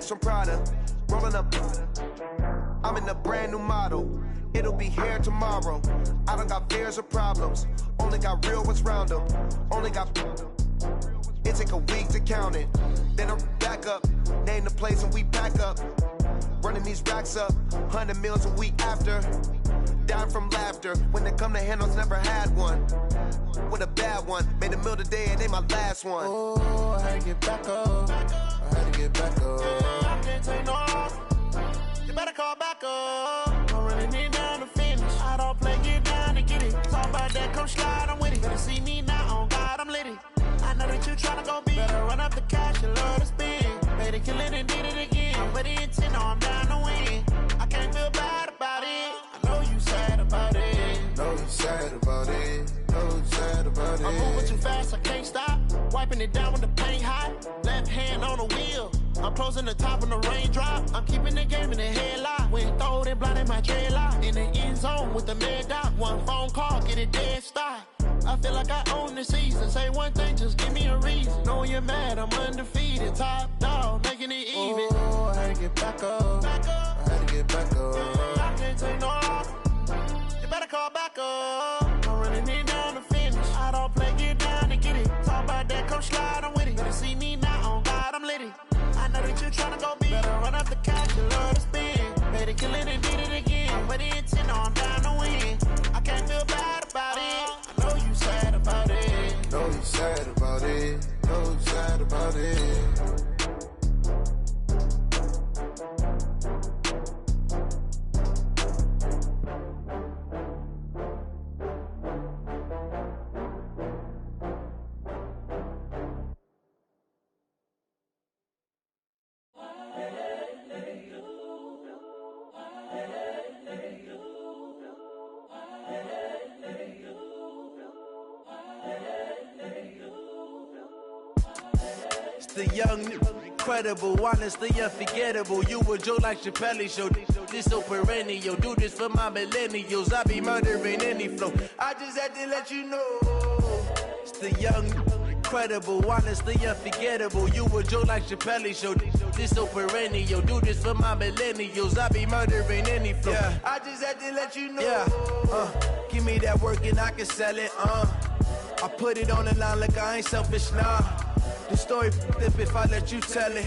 Hermes from Prada, rolling up. I'm in a brand new model. It'll be here tomorrow. I don't got fears or problems. Only got real ones round them. Only got. It take a week to count it. Then I'm back up. Name the place and we pack up. Running these racks up. 100 meals a week after. Down from laughter. When they come to handles, never had one. With a bad one. Made a meal today and they my last one. Oh, I had to get back up. I had to get back up. I can't take no off. You better call back up. I'm running it down to finish. I don't play, get down to get it. Talk about that, come slide, I'm with it. Better see me now, on God, I'm lit it. I know that you tryna go big. Better run up the cash, you love to spend. Better kill it and did it again. I'm with the intent, no, I'm down to win. I can't feel bad about it. I know you sad about it. Know you sad about it. Know you sad about it. I'm moving too fast, I can't stop. Wiping it down when the paint hot. Left hand on the wheel. I'm closing the top when the raindrop. I'm keeping the game in the headlock. When throwed and blinded my dreadlock. In the end zone with the mad dot. One phone call, get it dead stop. I feel like I own the season. Say one thing, just give me a reason. Knowing you're mad, I'm undefeated. Top dog, making it even. Oh, I had to get back up. I had to get back up. I can't take no off. You better call back up. I'm running it down to finish. I don't play, get down to get it. Talk about that, come slide, I'm with it. Better see me now, on God, I'm lit it. I know that you tryna go big. Better run up the cash, you love to spend. Better kill it and did it again. But the intent, no, I'm down to win. I can't feel bad about it. I know you sad about it. Know you sad about it. Know you sad about it. The young, incredible, honestly unforgettable. You a joke like Chappelle show. This so perennial. Do this for my millennials. I be murdering any flow. I just had to let you know. It's the young, incredible, honestly unforgettable. You a joke like Chappelle show. This so perennial. Do this for my millennials. I be murdering any flow. Yeah. I just had to let you know. Yeah. Give me that work and I can sell it. I put it on the line like I ain't selfish now. The story flip if I let you tell it.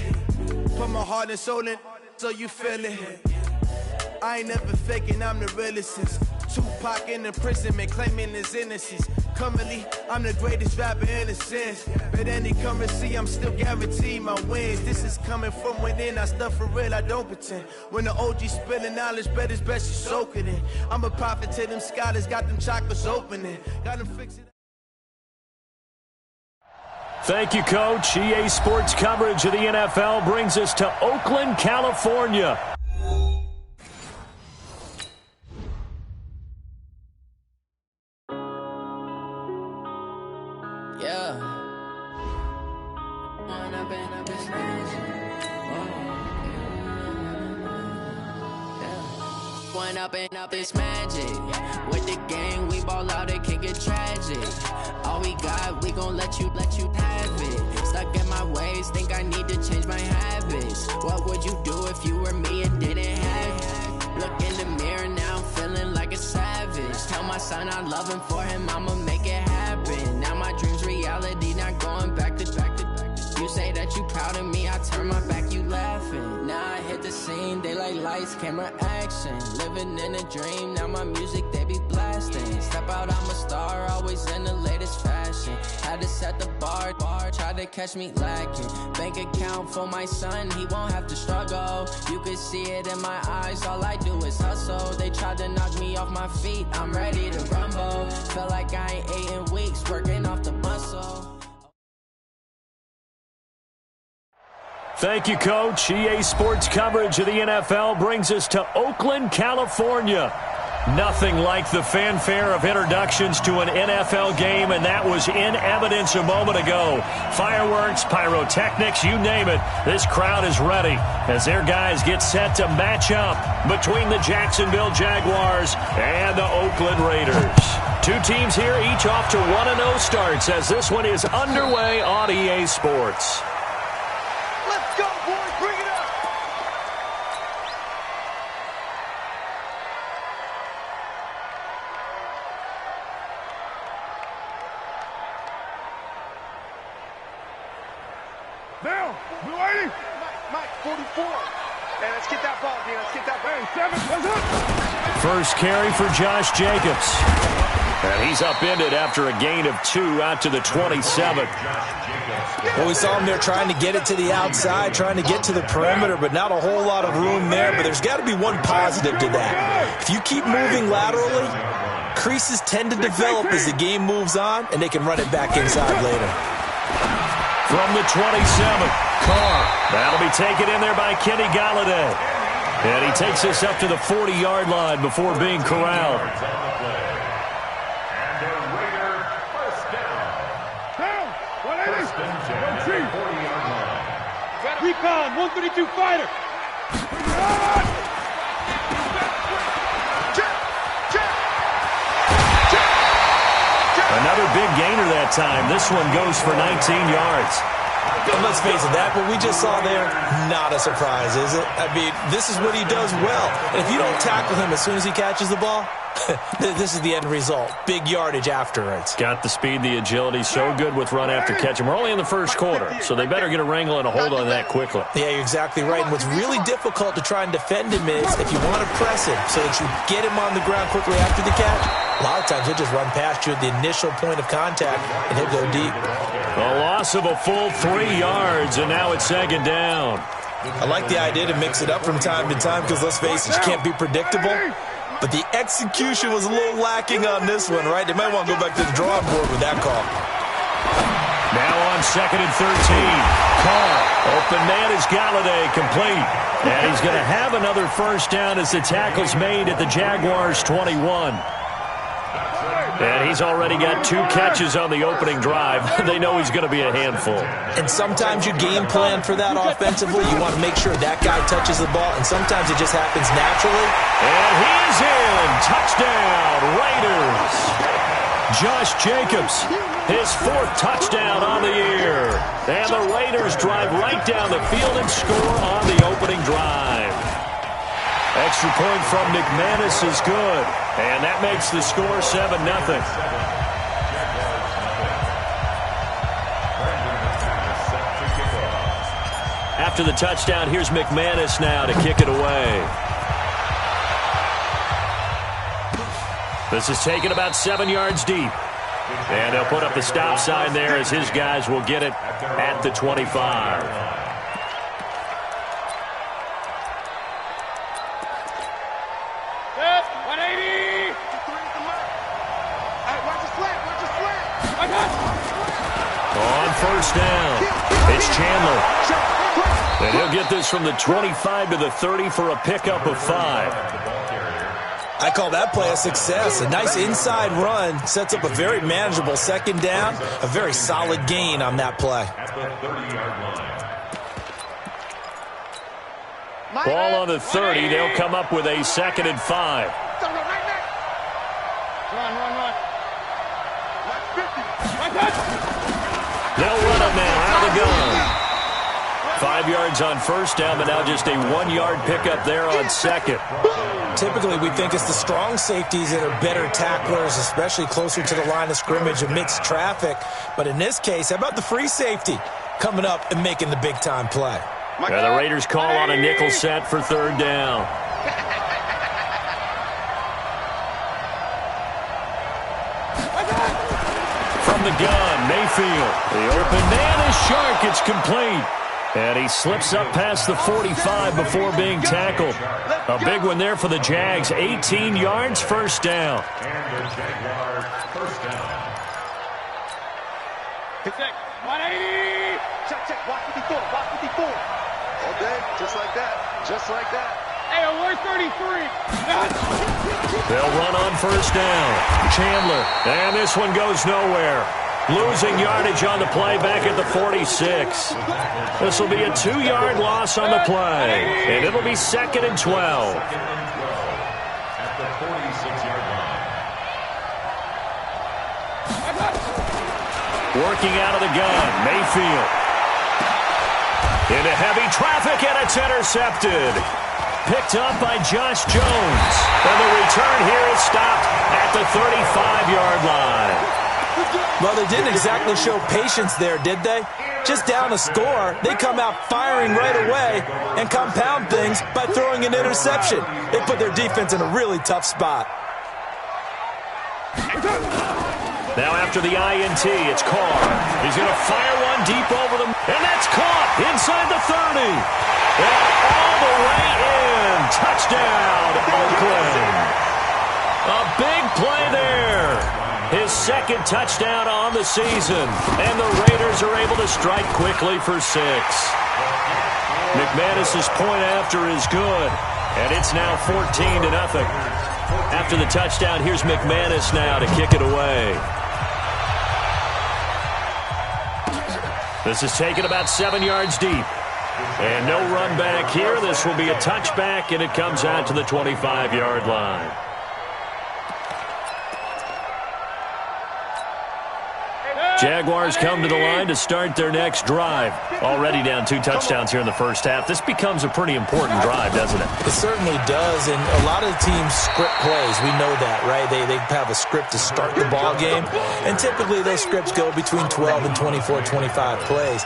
Put my heart and soul in so you feel it. I ain't never faking, I'm the realest since Tupac in imprisonment, claiming his innocence. Currently, I'm the greatest rapper in a sense. But any currency, I'm still guaranteed my wins. This is coming from within, I stuff for real, I don't pretend. When the OG spilling knowledge, bet it's best you soak it in. I'm a prophet to them scholars, got them chakras opening. Got them fixing. Thank you, Coach. EA Sports coverage of the NFL brings us to Oakland, California. Up it's magic. With the gang, we ball out, it can get tragic. All we got, we gon' let you have it. Stuck in my ways, think I need to change my habits. What would you do if you were me and didn't have it? Look in the mirror now, I'm feeling like a savage. Tell my son I love him, for him I'ma make it happen. Now my dream's reality, not going back to back. You say that you proud of me, I turn my back, you laughing. Now I hit the scene, daylight lights, camera action. Living in a dream, now my music, they be blasting. Step out, I'm a star, always in the latest fashion. Had to set the bar, try to catch me lacking. Bank account for my son, he won't have to struggle. You can see it in my eyes, all I do is hustle. They tried to knock me off my feet, I'm ready to rumble. Felt like I ain't ate in weeks, working off the muscle. Thank you, Coach. EA Sports coverage of the NFL brings us to Oakland, California. Nothing like the fanfare of introductions to an NFL game, and that was in evidence a moment ago. Fireworks, pyrotechnics, you name it. This crowd is ready as their guys get set to match up between the Jacksonville Jaguars and the Oakland Raiders. Two teams here, each off to 1-0 starts as this one is underway on EA Sports. Let's go, boys. Bring it up. Let's get that ball, D. Let's get that ball. First carry for Josh Jacobs. And he's upended after a gain of 2 out to the 27. Well, we saw him there trying to get it to the outside, trying to get to the perimeter, but not a whole lot of room there. But there's got to be one positive to that. If you keep moving laterally, creases tend to develop as the game moves on, and they can run it back inside later. From the 27, Carr. That'll be taken in there by Kenny Galladay. And he takes us up to the 40-yard line before being corralled. Recon, 132 fighter. Another big gainer that time. This one goes for 19 yards. And let's face it, that what we just saw there, not a surprise, is it? I mean, this is what he does well. And if you don't tackle him as soon as he catches the ball, this is the end result. Big yardage afterwards. Got the speed, the agility, so good with run after catch. And we're only in the first quarter, so they better get a wrangle and a hold on that quickly. Yeah, you're exactly right. And what's really difficult to try and defend him is if you want to press him so that you get him on the ground quickly after the catch, a lot of times he'll just run past you at the initial point of contact, and he'll go deep. A loss of a full 3 yards, and now it's second down. I like the idea to mix it up from time to time because, let's face it, you can't be predictable. But the execution was a little lacking on this one, right? They might want to go back to the drawing board with that call. Now on second and 13. Carr, open man is Galladay, complete. And he's going to have another first down as the tackle's made at the Jaguars' 21. And he's already got 2 catches on the opening drive. They know he's going to be a handful. And sometimes you game plan for that offensively. You want to make sure that guy touches the ball, and sometimes it just happens naturally. And he is in. Touchdown, Raiders. Josh Jacobs, his 4th touchdown on the year. And the Raiders drive right down the field and score on the opening drive. Extra point from McManus is good. And that makes the score 7-0. After the touchdown, here's McManus now to kick it away. This is taken about 7 yards deep. And they'll put up the stop sign there as his guys will get it at the 25. On first down, it's Chandler. And he'll get this from the 25 to the 30 for a pickup of 5. I call that play a success. A nice inside run sets up a very manageable second down. A very solid gain on that play. Ball on the 30. They'll come up with a 2nd and 5. They'll run it now out of the gun. 5 yards on first down, but now just a 1-yard pickup there on second. Typically, we think it's the strong safeties that are better tacklers, especially closer to the line of scrimmage amidst traffic. But in this case, how about the free safety coming up and making the big-time play? And the Raiders call on a nickel set for 3rd down. From the gun, Mayfield. The open man is Shark. It's complete. And he slips up past the 45 before being tackled. A big one there for the Jags. 18 yards, first down. And the Jaguars, first down. Check, 180. Check, watch 54, watch 54. All day, just like that, just like that. Hey, we're 33. They'll run on first down. Chandler, and this one goes nowhere. Losing yardage on the play back at the 46. This will be a 2-yard loss on the play, and it'll be 2nd and 12. At the 46-yard line. Working out of the gun, Mayfield. Into heavy traffic, and it's intercepted. Picked up by Josh Jones. And the return here is stopped at the 35-yard line. Well, they didn't exactly show patience there, did they? just down a score, they come out firing right away and compound things by throwing an interception. They put their defense in a really tough spot. Now after the INT, it's Carr. He's going to fire one deep over them, and that's caught inside the 30. And all the way in. Touchdown, Oakland. A big play there. His second touchdown on the season, and the Raiders are able to strike quickly for 6. McManus's point after is good, and it's now 14-0. After the touchdown, here's McManus now to kick it away. This is taken about 7 yards deep. And no run back here. This will be a touchback, and it comes out to the 25-yard line. Jaguars come to the line to start their next drive. Already down 2 touchdowns here in the first half. This becomes a pretty important drive, doesn't it? It certainly does, and a lot of the teams script plays. We know that, right? They have a script to start the ball game, and typically those scripts go between 12 and 24, 25 plays.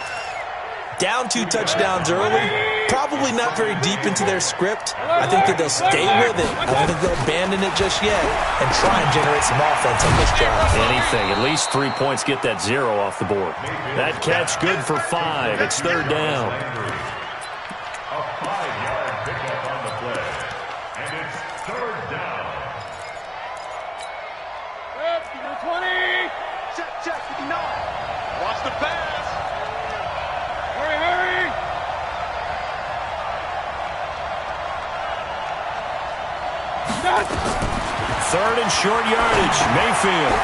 Down 2 touchdowns early, probably not very deep into their script. I think that they'll stay with it. I don't think they'll abandon it just yet and try and generate some offense on this drive. Anything, at least 3 points, get that 0 off the board. That catch good for 5. It's third down. A 5-yard pickup on the play, and it's third down. 20. Check, 59. Watch the pass. Hurry. Third and short yardage. Mayfield.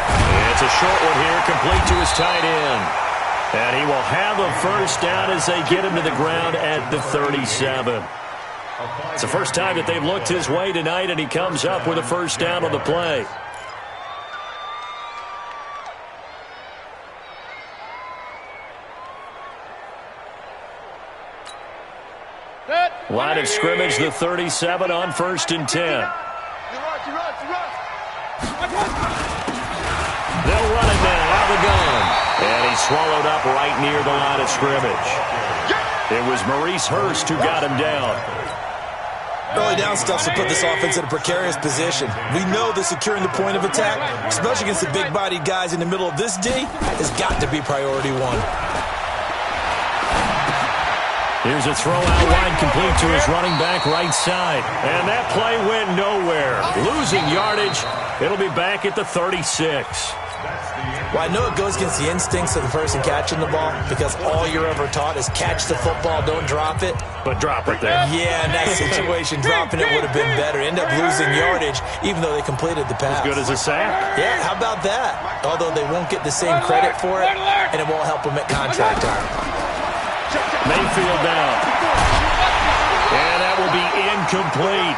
It's a short one here, complete to his tight end. And he will have a first down as they get him to the ground at the 37. It's the first time that they've looked his way tonight, and he comes up with a first down on the play. Line of scrimmage, the 37 on 1st and 10. They'll run it now out of the gun. And he's swallowed up right near the line of scrimmage. It was Maurice Hurst who got him down. Early down stuff to put this offense in a precarious position. We know that securing the point of attack, especially against the big-bodied guys in the middle of this D, has got to be priority 1. Here's a throw out wide, complete to his running back right side. And that play went nowhere. Losing yardage. It'll be back at the 36. Well, I know it goes against the instincts of the person catching the ball because all you're ever taught is catch the football, don't drop it. But drop it there. Yeah, in that situation, dropping it would have been better. End up losing yardage, even though they completed the pass. As good as a sack. Yeah, how about that? Although they won't get the same credit for it, and it won't help them at contract time. Mayfield down. And that will be incomplete.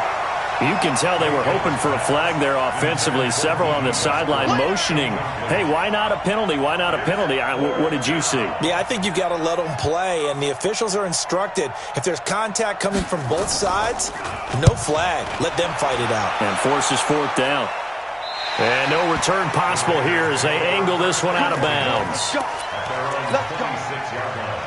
You can tell they were hoping for a flag there offensively. Several on the sideline motioning. Hey, why not a penalty? Why not a penalty? What did you see? Yeah, I think you've got to let them play, and the officials are instructed. If there's contact coming from both sides, no flag. Let them fight it out. And forces 4th down. And no return possible here as they angle this one out of bounds. Let's go. 6-yard line.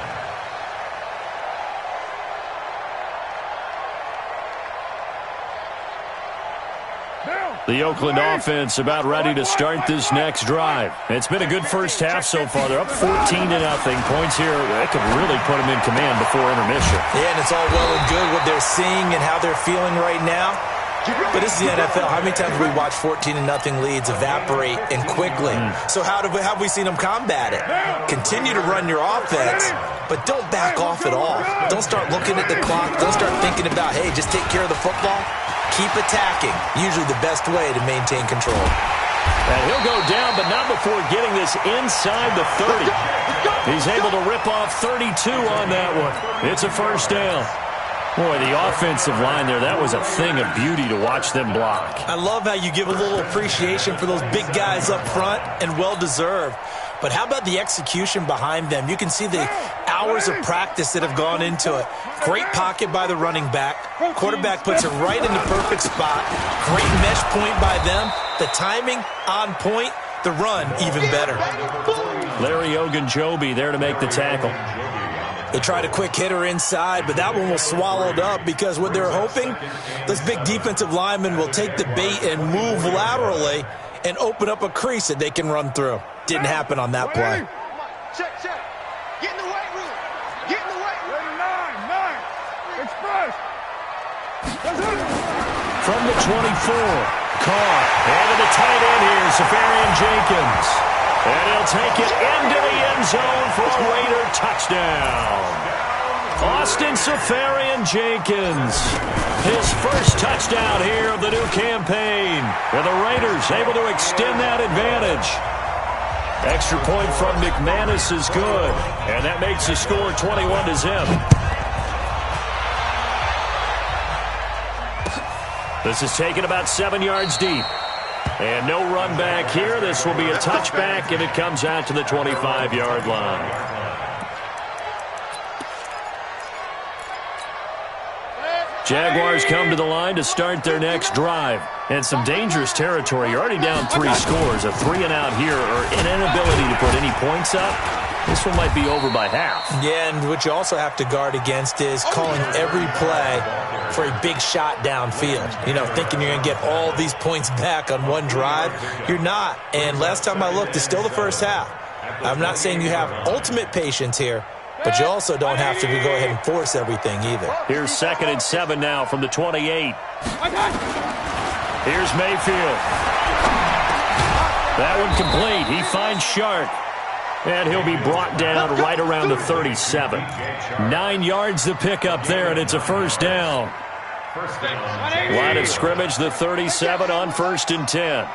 The Oakland offense about ready to start this next drive. It's been a good first half so far. They're up 14-0. Points here, they could really put them in command before intermission. Yeah, and it's all well and good what they're seeing and how they're feeling right now. But this is the NFL. How many times have we watched 14-0 leads evaporate and quickly? So how have we seen them combat it? Continue to run your offense, but don't back off at all. Don't start looking at the clock. Don't start thinking about, hey, just take care of the football. Keep attacking. Usually the best way to maintain control. And he'll go down, but not before getting this inside the 30. He's able to rip off 32 on that one. It's a first down. Boy, the offensive line there, that was a thing of beauty to watch them block. I love how you give a little appreciation for those big guys up front, and well-deserved. But how about the execution behind them? You can see the hours of practice that have gone into it. Great pocket by the running back. Quarterback puts it right in the perfect spot. Great mesh point by them. The timing on point. The run even better. Larry Ogunjobi there to make the tackle. They tried a quick hitter inside, but that one was swallowed up because what they're hoping, those big defensive linemen will take the bait and move laterally and open up a crease that they can run through. Didn't happen on that play. Check. Get in the weight room. Get in the weight room. 9. Express. From the 24, Carr. And to the tight end here, Safarian Jenkins. And he'll take it into the end zone for a Raider touchdown. Austin Safarian Jenkins, his first touchdown here of the new campaign. And the Raiders able to extend that advantage. Extra point from McManus is good. And that makes the score 21-0. This is taken about 7 yards deep. And no run back here. This will be a touchback, and it comes out to the 25-yard line. Jaguars come to the line to start their next drive. And some dangerous territory. You're already down 3 scores. A 3-and-out here, or an inability to put any points up. This one might be over by half. Yeah, and what you also have to guard against is calling every play for a big shot downfield. You know, thinking you're going to get all these points back on one drive. You're not. And last time I looked, it's still the first half. I'm not saying you have ultimate patience here, but you also don't have to go ahead and force everything either. Here's 2nd and 7 now from the 28. Here's Mayfield. That one complete. He finds Shark. And he'll be brought down right around the 37. 9 yards to pick up there, and it's a first down. Line of scrimmage, the 37 on 1st and 10.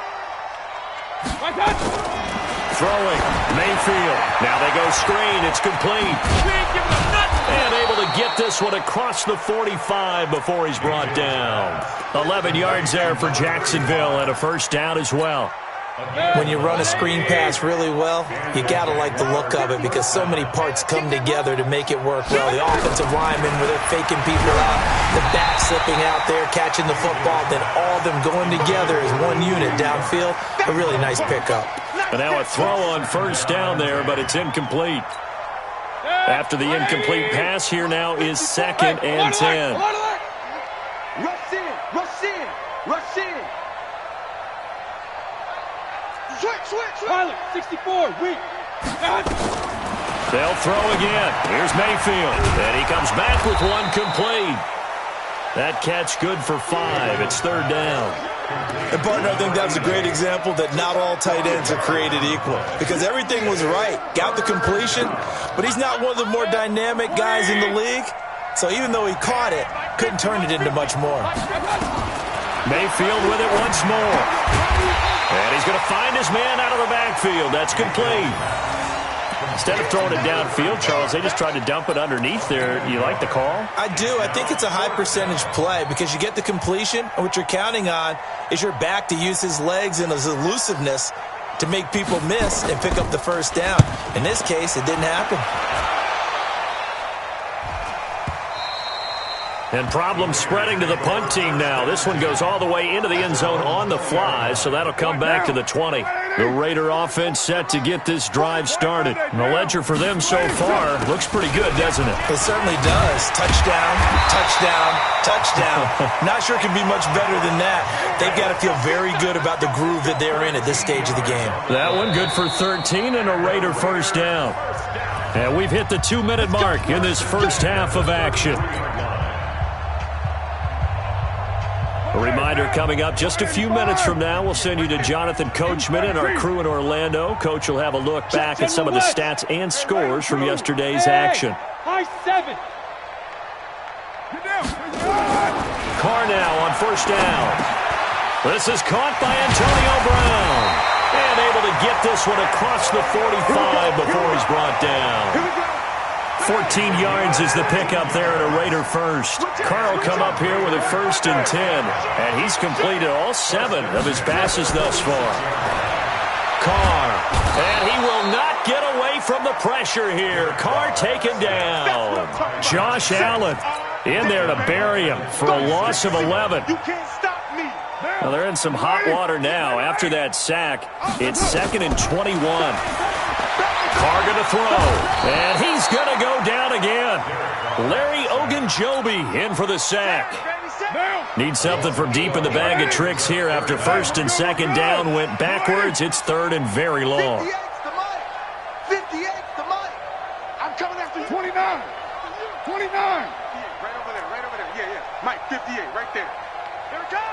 Throwing, Mayfield. Now they go screen. It's complete. And able to get this one across the 45 before he's brought down. 11 yards there for Jacksonville, and a first down as well. When you run a screen pass really well, you got to like the look of it because so many parts come together to make it work well. The offensive linemen, where they're faking people out, the back slipping out there, catching the football, then all of them going together as one unit downfield. A really nice pickup. And now a throw on first down there, but it's incomplete. After the incomplete pass, here now is 2nd and 10. Rush in. Switch. Pilot, 64, weak. They'll throw again. Here's Mayfield. And he comes back with one complete. That catch good for 5. It's 3rd down. And, partner, I think that's a great example that not all tight ends are created equal. Because everything was right. Got the completion, but he's not one of the more dynamic guys in the league. So even though he caught it, couldn't turn it into much more. Mayfield with it once more. And he's going to find his man out of the backfield. That's complete. Instead of throwing it downfield, Charles, they just tried to dump it underneath there. You like the call? I do. I think it's a high-percentage play because you get the completion, and what you're counting on is your back to use his legs and his elusiveness to make people miss and pick up the first down. In this case, it didn't happen. And problems spreading to the punt team now. This one goes all the way into the end zone on the fly, so that'll come back to the 20. The Raider offense set to get this drive started. And the ledger for them so far looks pretty good, doesn't it? It certainly does. Touchdown. Not sure it can be much better than that. They've got to feel very good about the groove that they're in at this stage of the game. That one good for 13 and a Raider first down. And we've hit the 2-minute mark in this first half of action. A reminder coming up just a few minutes from now, we'll send you to Jonathan Coachman and our crew in Orlando. Coach will have a look back at some of the stats and scores from yesterday's action. High 7. Carr now on first down. This is caught by Antonio Brown. And able to get this one across the 45 before he's brought down. 14 yards is the pickup there at a Raider first. Carr will come up here with a 1st and 10. And he's completed all 7 of his passes thus far. Carr. And he will not get away from the pressure here. Carr taken down. Josh Allen in there to bury him for a loss of 11. You can't stop me. Well, they're in some hot water now. After that sack, it's 2nd and 21. Carr going to throw, and he's going to go down again. Larry Ogunjobi in for the sack. Need something from deep in the bag of tricks here after first and second down went backwards. It's third and very long. 58's the mic. I'm coming after you. 29. 29. Right over there. Yeah. Mike, 58, right there. Here it comes.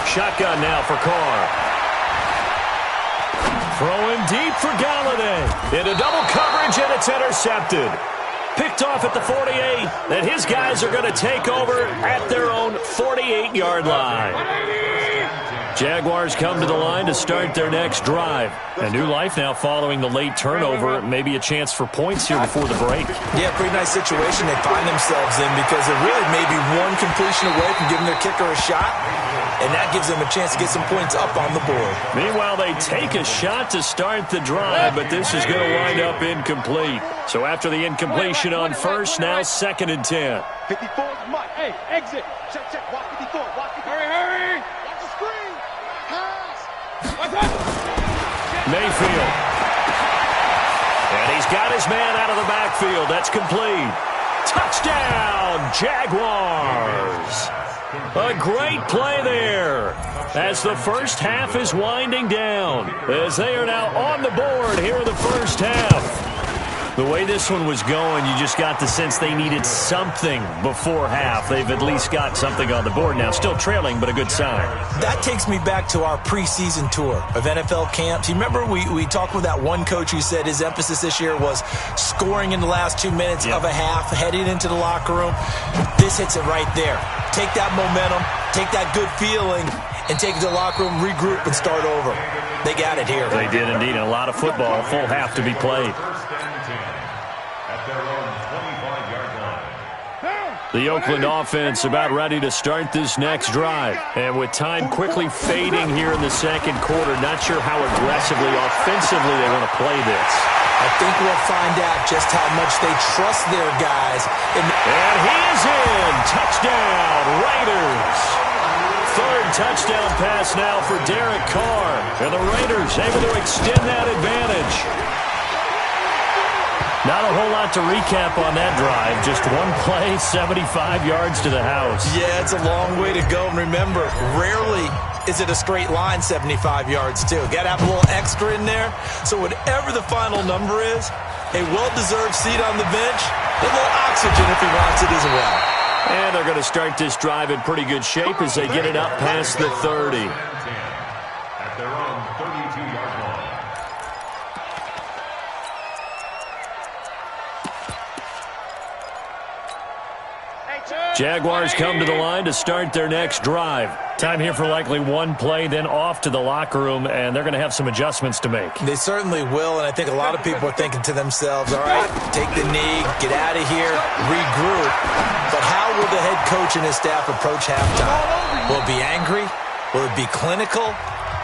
Shotgun now for Carr. Throwing deep for Galladay. Into double coverage, and it's intercepted. Picked off at the 48, and his guys are going to take over at their own 48-yard line. Jaguars come to the line to start their next drive. A new life now following the late turnover. Maybe a chance for points here before the break. Yeah, pretty nice situation they find themselves in because they're really maybe one completion away from giving their kicker a shot, and that gives them a chance to get some points up on the board. Meanwhile, they take a shot to start the drive, but this is going to wind up incomplete. So after the incompletion on first, now 2nd and 10. 54's Mike. Hey, exit. Check. Walk 54. Hurry. Watch the screen. Pass. Mayfield. And he's got his man out of the backfield. That's complete. Touchdown, Jaguars. A great play there as the first half is winding down, as they are now on the board here in the first half. The way this one was going, you just got the sense they needed something before half. They've at least got something on the board now. Still trailing, but a good sign. That takes me back to our preseason tour of NFL camps. You remember we talked with that one coach who said his emphasis this year was scoring in the last 2 minutes of a half, heading into the locker room. This hits it right there. Take that momentum, take that good feeling, and take it to the locker room, regroup, and start over. They got it here. They did indeed. And a lot of football, a full half to be played. The Oakland offense about ready to start this next drive. And with time quickly fading here in the second quarter, not sure how aggressively, offensively they want to play this. I think we'll find out just how much they trust their guys. And he is in. Touchdown, Raiders. Third touchdown pass now for Derek Carr. And the Raiders able to extend that advantage. Not a whole lot to recap on that drive. Just one play, 75 yards to the house. Yeah, it's a long way to go. And remember, rarely is it a straight line 75 yards, too. Got to have a little extra in there. So whatever the final number is, a well-deserved seat on the bench, a little oxygen if he wants it as well. And they're going to start this drive in pretty good shape as they get it up past the 30. At their own 32-yard line. Jaguars come to the line to start their next drive. Time here for likely one play, then off to the locker room, and they're going to have some adjustments to make. They certainly will, and I think a lot of people are thinking to themselves, all right, take the knee, get out of here, regroup. But how will the head coach and his staff approach halftime? Will it be angry? Will it be clinical?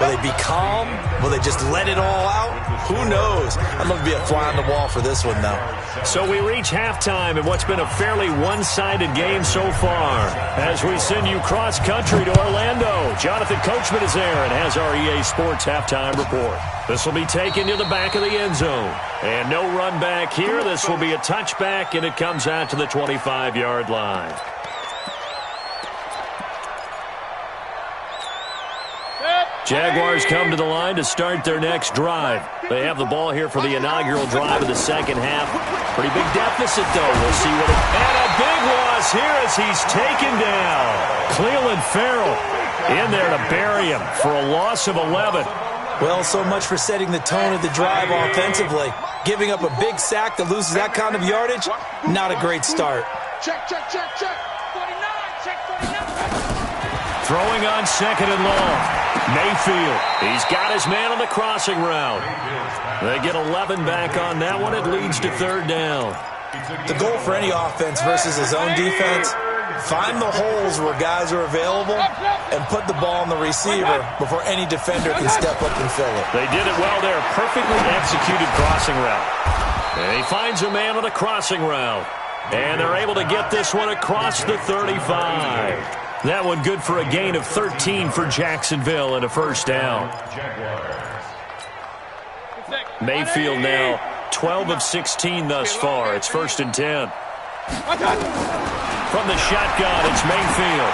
Will they be calm? Will they just let it all out? Who knows? I'd love to be a fly on the wall for this one, though. So we reach halftime in what's been a fairly one-sided game so far. As we send you cross-country to Orlando, Jonathan Coachman is there and has our EA Sports halftime report. This will be taken to the back of the end zone. And no run back here. This will be a touchback, and it comes out to the 25-yard line. Jaguars come to the line to start their next drive. They have the ball here for the inaugural drive of the second half. Pretty big deficit, though. We'll see what it... And a big loss here as he's taken down. Cleveland Farrell in there to bury him for a loss of 11. Well, so much for setting the tone of the drive offensively. Giving up a big sack that loses that kind of yardage, not a great start. Check. 49, check 49. Throwing on second and long. Mayfield, he's got his man on the crossing route. They get 11 back on that one. It leads to third down. The goal for any offense versus his own defense, find the holes where guys are available and put the ball on the receiver before any defender can step up and fill it. They did it well there. Perfectly executed crossing route. And he finds a man on the crossing route. And they're able to get this one across the 35. That one good for a gain of 13 for Jacksonville and a first down. Mayfield now 12 of 16 thus far. It's 1st and 10. From the shotgun, it's Mayfield.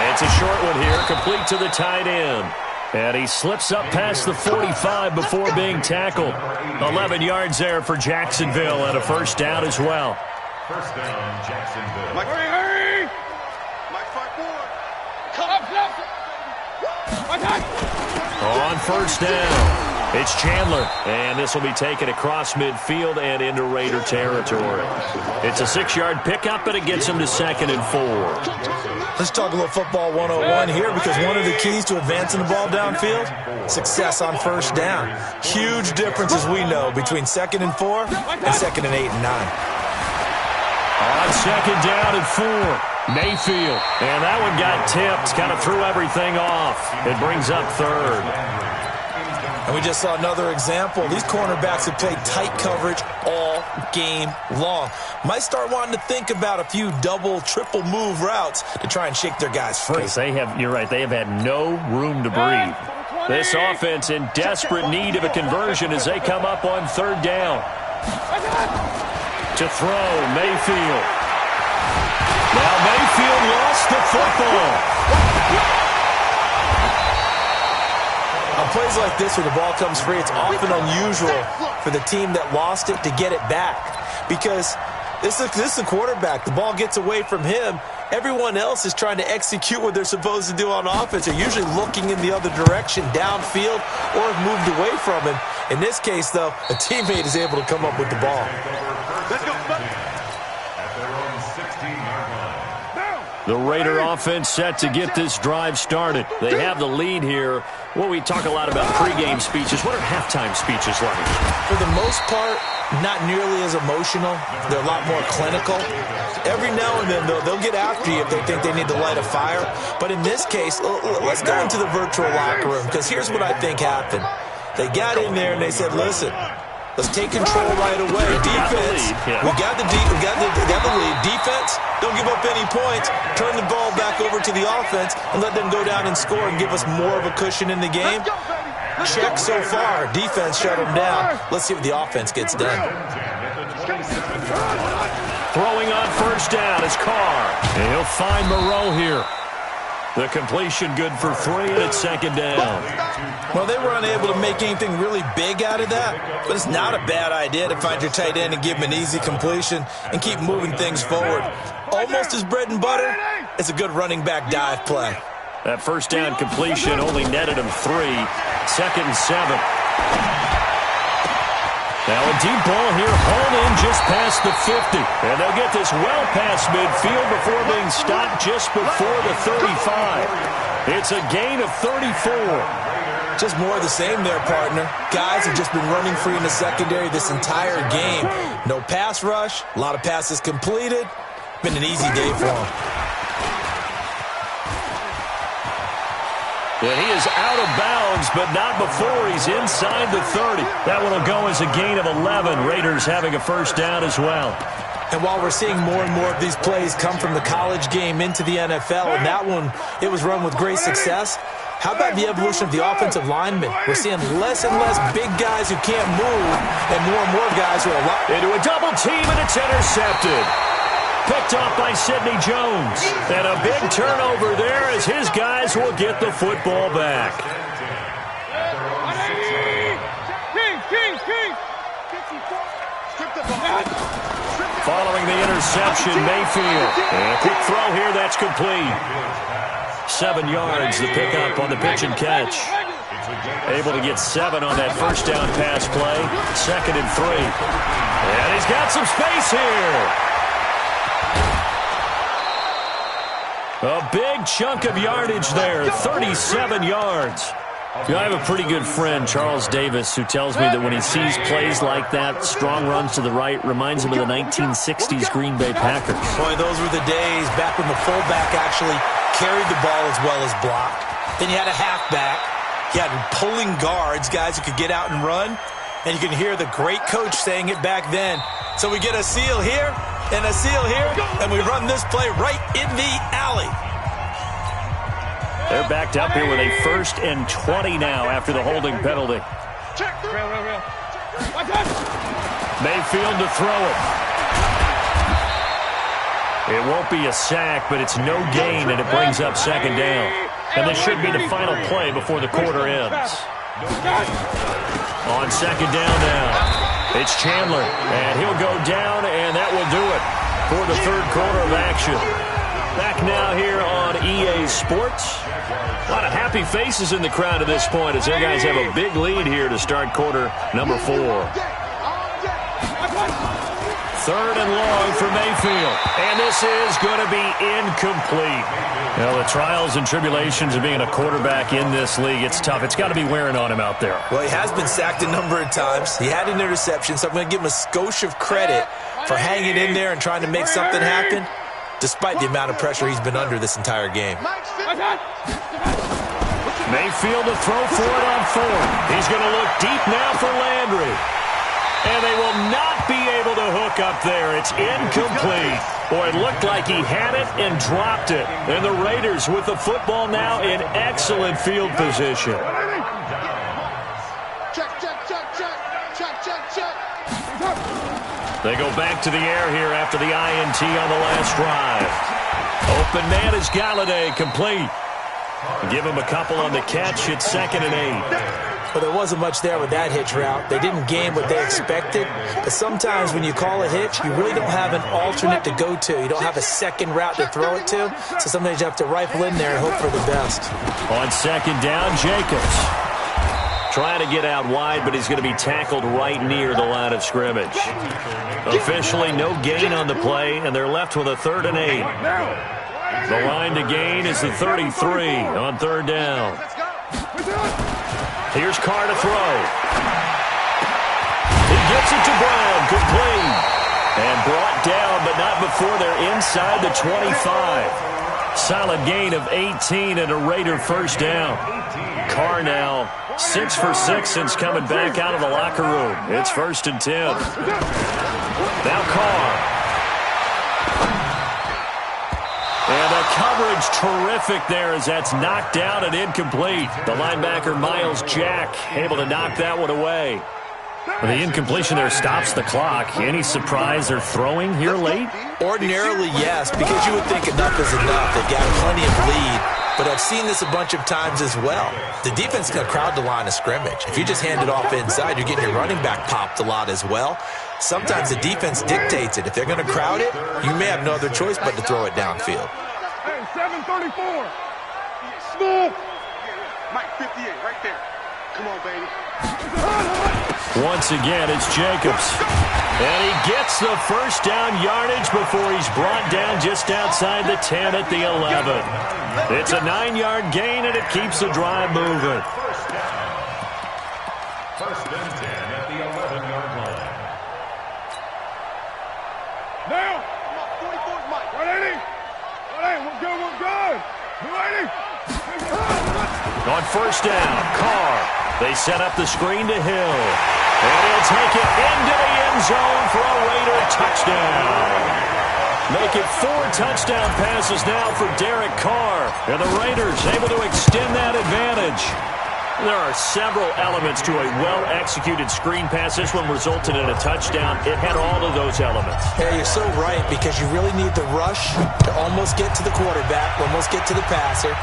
It's a short one here, complete to the tight end. And he slips up past the 45 before being tackled. 11 yards there for Jacksonville and a first down as well. First down, Jacksonville. Mike, hurry! Mike, fight forward. Come up, On first down, it's Chandler, and this will be taken across midfield and into Raider territory. It's a 6-yard pickup, and it gets him to 2nd and 4. Let's talk a little football 101 here, because one of the keys to advancing the ball downfield, success on first down. Huge difference, as we know, between 2nd and 4 and 2nd and 8 and 9. On 2nd down and 4. Mayfield, and that one got tipped, kind of threw everything off. It brings up 3rd. And we just saw another example. These cornerbacks have played tight coverage all game long. Might start wanting to think about a few double, triple move routes to try and shake their guys free. You're right, they have had no room to breathe. This offense in desperate need of a conversion as they come up on 3rd down. To throw, Mayfield. Now Mayfield lost the football. On plays like this where the ball comes free, it's often unusual for the team that lost it to get it back. Because this is a quarterback. The ball gets away from him. Everyone else is trying to execute what they're supposed to do on offense. They're usually looking in the other direction, downfield, or have moved away from him. In this case, though, a teammate is able to come up with the ball. Let's go. The Raider offense set to get this drive started. They have the lead here. Well, we talk a lot about pregame speeches. What are halftime speeches like? For the most part, not nearly as emotional. They're a lot more clinical. Every now and then, though, they'll get after you if they think they need to light a fire. But in this case, let's go into the virtual locker room, because here's what I think happened. They got in there and they said, listen, let's take control right away. Defense, we got the lead. Defense, don't give up any points. Turn the ball back over to the offense and let them go down and score and give us more of a cushion in the game. Check so far. Defense shut them down. Let's see what the offense gets done. Throwing on first down is Carr. And he'll find Moreau here. The completion good for 3, and it's 2nd down. Well, they were unable to make anything really big out of that, but it's not a bad idea to find your tight end and give him an easy completion and keep moving things forward. Almost as bread and butter, it's a good running back dive play. That first down completion only netted him 3. 2nd and 7. Now a deep ball here, hauled in just past the 50. And they'll get this well past midfield before being stopped just before the 35. It's a gain of 34. Just more of the same there, partner. Guys have just been running free in the secondary this entire game. No pass rush, a lot of passes completed. Been an easy day for them. And he is out of bounds, but not before he's inside the 30. That one will go as a gain of 11. Raiders having a first down as well. And while we're seeing more and more of these plays come from the college game into the NFL, and that one, it was run with great success, how about the evolution of the offensive linemen? We're seeing less and less big guys who can't move, and more guys who are into a double team, and it's intercepted. Picked off by Sidney Jones. And a big turnover there as his guys will get the football back. Following the interception, Mayfield. And a quick throw here, that's complete. 7 yards, the pickup on the pitch and catch. Able to get 7 on that first down pass play. 2nd and 3. And he's got some space here. A big chunk of yardage there, 37 yards. You know, I have a pretty good friend, Charles Davis, who tells me that when he sees plays like that, strong runs to the right, reminds him of the 1960s Green Bay Packers. Boy, those were the days back when the fullback actually carried the ball as well as blocked. Then you had a halfback. You had pulling guards, guys who could get out and run. And you can hear the great coach saying it back then. So we get a seal here and a seal here, and we run this play right in the alley. They're backed up here with a 1st and 20 now after the holding penalty. Mayfield to throw it. It won't be a sack, but it's no gain, and it brings up 2nd down. And this should be the final play before the quarter ends. On 2nd down now, it's Chandler, and he'll go down, and that will do it for the 3rd quarter of action. Back now here on EA Sports. A lot of happy faces in the crowd at this point as their guys have a big lead here to start quarter number 4. 3rd and long for Mayfield. And this is going to be incomplete. Well, the trials and tribulations of being a quarterback in this league, it's tough. It's got to be wearing on him out there. Well, he has been sacked a number of times. He had an interception, so I'm going to give him a skosh of credit for hanging in there and trying to make something happen, despite the amount of pressure he's been under this entire game. Mayfield to throw for it on 4th. He's going to look deep now for Landry. And they will not be able to hook up there. It's incomplete. Boy, it looked like he had it and dropped it. And the Raiders with the football now in excellent field position. They go back to the air here after the INT on the last drive. Open man is Galladay, complete. Give him a couple on the catch. It's 2nd and 8. Well, there wasn't much there with that hitch route. They didn't gain what they expected. But sometimes when you call a hitch, you really don't have an alternate to go to. You don't have a second route to throw it to. So sometimes you have to rifle in there and hope for the best. On 2nd down, Jacobs. Trying to get out wide, but he's going to be tackled right near the line of scrimmage. Officially, no gain on the play, and they're left with a 3rd and 8. The line to gain is the 33 on 3rd down. Here's Carr to throw. He gets it to Brown, complete. And brought down, but not before they're inside the 25. Solid gain of 18 and a Raider 1st down. Carr now 6 for 6 since coming back out of the locker room. It's 1st and 10. Now Carr. And the coverage terrific there as that's knocked down and incomplete. The linebacker, Miles Jack, able to knock that one away. Well, the incompletion there stops the clock. Any surprise they're throwing here late? Ordinarily, yes, because you would think enough is enough. They've got plenty of lead. But I've seen this a bunch of times as well. The defense is going to crowd the line of scrimmage. If you just hand it off inside, you're getting your running back popped a lot as well. Sometimes the defense dictates it. If they're going to crowd it, you may have no other choice but to throw it downfield. Hey, 734. Small. Mike, 58, right there. Come on, baby. Once again, it's Jacobs. And he gets the 1st down yardage before he's brought down just outside the 10 at the 11. It's a 9-yard gain, and it keeps the drive moving. 1st and 10 at the 11-yard line. Now. Come on, 44's Mike. 180. 180, we're good, we're good. 280. On 1st down, Carr. They set up the screen to Hill. And he'll take it into the end zone for a Raider touchdown. Make it 4 touchdown passes now for Derek Carr. And the Raiders able to extend that advantage. There are several elements to a well-executed screen pass. This one resulted in a touchdown. It had all of those elements. Yeah, you're so right, because you really need the rush to almost get to the quarterback, almost get to the passer.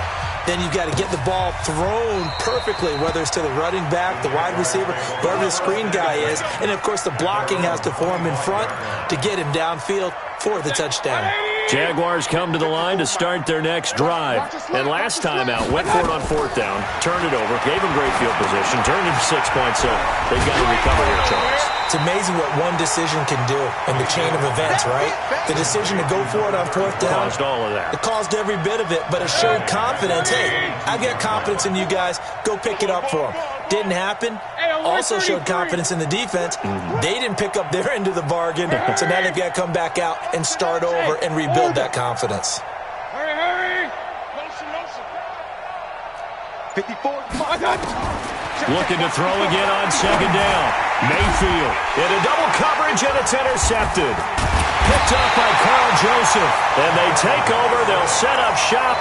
Then you've got to get the ball thrown perfectly, whether it's to the running back, the wide receiver, whoever the screen guy is. And, of course, the blocking has to form in front to get him downfield for the touchdown. Jaguars come to the line to start their next drive. And last time out, went for it on 4th down, turned it over, gave him great field position, turned it to 6 points, so they've got to recover here, Charles. It's amazing what one decision can do in the chain of events, right? The decision to go for it on 4th down. Caused all of that. It caused every bit of it, but it showed confidence. Hey, I've got confidence in you guys. Go pick it up for them. Didn't happen. Also showed confidence in the defense. They didn't pick up their end of the bargain, so now they've got to come back out and start over and rebuild that confidence. Hurry, hurry. Motion, motion. 54. Looking to throw again on 2nd down. Mayfield into double coverage, and it's intercepted. Picked up by Carl Joseph. And they take over. They'll set up shop.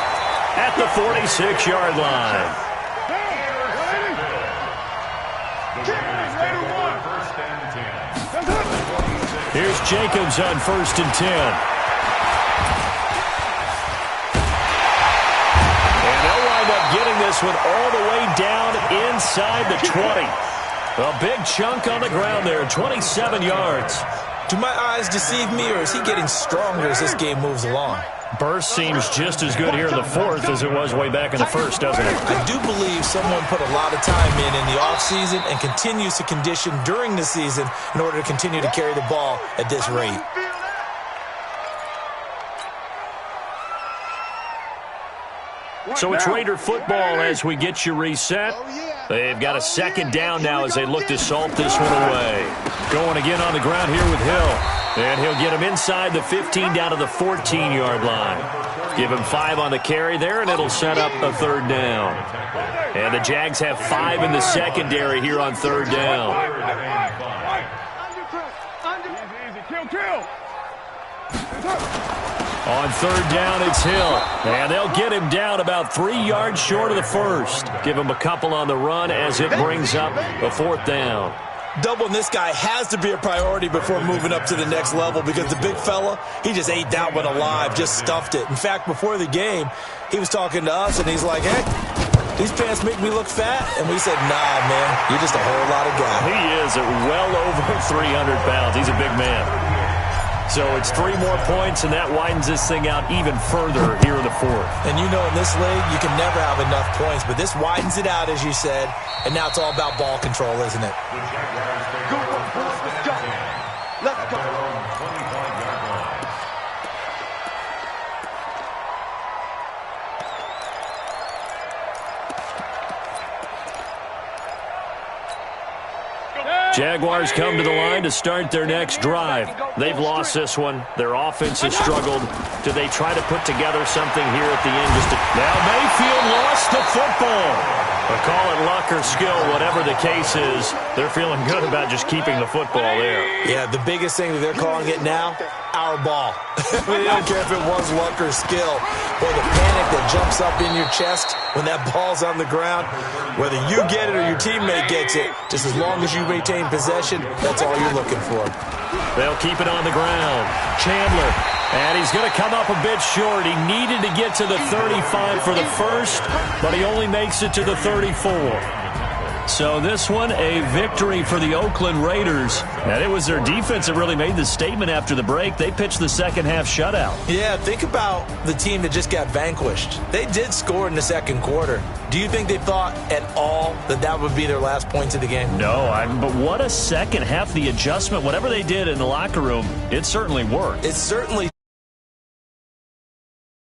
at the 46-yard line. Here's Jacobs on 1st and 10. And they'll wind up getting this one all the way down inside the 20. A big chunk on the ground there, 27 yards. Do my eyes deceive me, or is he getting stronger as this game moves along? Burst seems just as good here in the 4th as it was way back in the 1st, doesn't it? I do believe someone put a lot of time in the offseason and continues to condition during the season in order to continue to carry the ball at this rate. So it's Raider football as we get you reset. They've got a 2nd down now as they look to salt this one away. Going again on the ground here with Hill. And he'll get him inside the 15 down to the 14-yard line. Give him 5 on the carry there, and it'll set up a 3rd down. And the Jags have 5 in the secondary here on 3rd down. On 3rd down, it's Hill. And they'll get him down about 3 yards short of the 1st. Give him a couple on the run as it brings up a 4th down. Doubling this guy has to be a priority before moving up to the next level, because the big fella, he just ate that one alive, just stuffed it. In fact, before the game, he was talking to us, and he's like, hey, these pants make me look fat. And we said, nah, man, you're just a whole lot of guy. He is at well over 300 pounds. He's a big man. So it's 3 more points, and that widens this thing out even further here in the 4th. And you know, in this league, you can never have enough points, but this widens it out, as you said, and now it's all about ball control, isn't it? Let's go. Jaguars come to the line to start their next drive. They've lost this one. Their offense has struggled. Do they try to put together something here at the end? Now Mayfield lost the football. But call it luck or skill, whatever the case is, they're feeling good about just keeping the football there. Yeah, the biggest thing that they're calling it now, our ball. I mean, they don't care if it was luck or skill. Boy, the panic that jumps up in your chest when that ball's on the ground, whether you get it or your teammate gets it, just as long as you maintain possession, that's all you're looking for. They'll keep it on the ground. Chandler, and he's going to come up a bit short. He needed to get to the 35 for the first, but he only makes it to the 34. So this one, a victory for the Oakland Raiders. And it was their defense that really made the statement after the break. They pitched the second half shutout. Yeah, think about the team that just got vanquished. They did score in the second quarter. Do you think they thought at all that that would be their last points of the game? No, but what a second half. The adjustment, whatever they did in the locker room, it certainly worked. It certainly